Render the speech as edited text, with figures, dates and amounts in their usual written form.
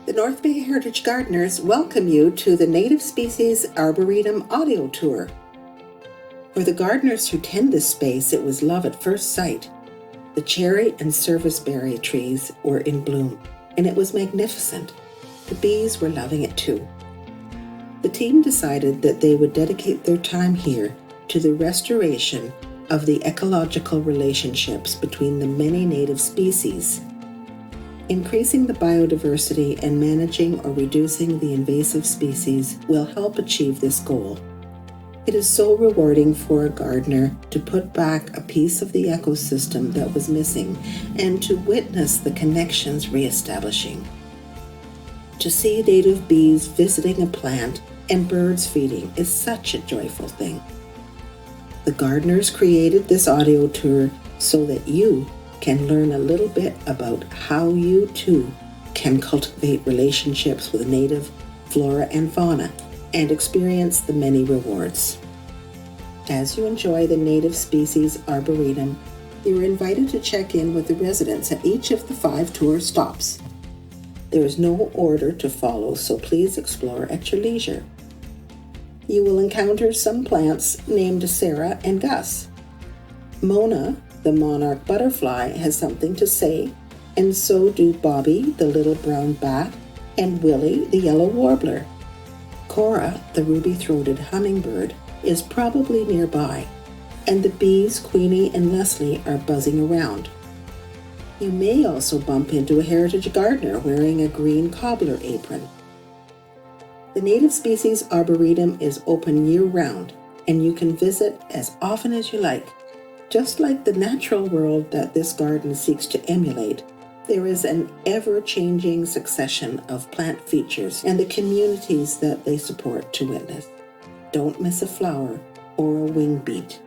The North Bay Heritage Gardeners welcome you to the Native Species Arboretum audio tour. For the gardeners who tend this space, it was love at first sight. The cherry and serviceberry trees were in bloom, and it was magnificent. The bees were loving it too. The team decided that they would dedicate their time here to the restoration of the ecological relationships between the many native species. Increasing the biodiversity and managing or reducing the invasive species will help achieve this goal. It is so rewarding for a gardener to put back a piece of the ecosystem that was missing and to witness the connections reestablishing. To see native bees visiting a plant and birds feeding is such a joyful thing. The gardeners created this audio tour so that you can learn a little bit about how you too can cultivate relationships with native flora and fauna and experience the many rewards. As you enjoy the Native Species Arboretum, you are invited to check in with the residents at each of the 5 tour stops. There is no order to follow, so please explore at your leisure. You will encounter some plants named Sarah and Gus. Mona, the monarch butterfly, has something to say, and so do Bobby, the little brown bat, and Willie, the yellow warbler. Cora, the ruby-throated hummingbird, is probably nearby, and the bees, Queenie and Leslie, are buzzing around. You may also bump into a heritage gardener wearing a green cobbler apron. The Native Species Arboretum is open year-round, and you can visit as often as you like. Just like the natural world that this garden seeks to emulate, there is an ever-changing succession of plant features and the communities that they support to witness. Don't miss a flower or a wing beat.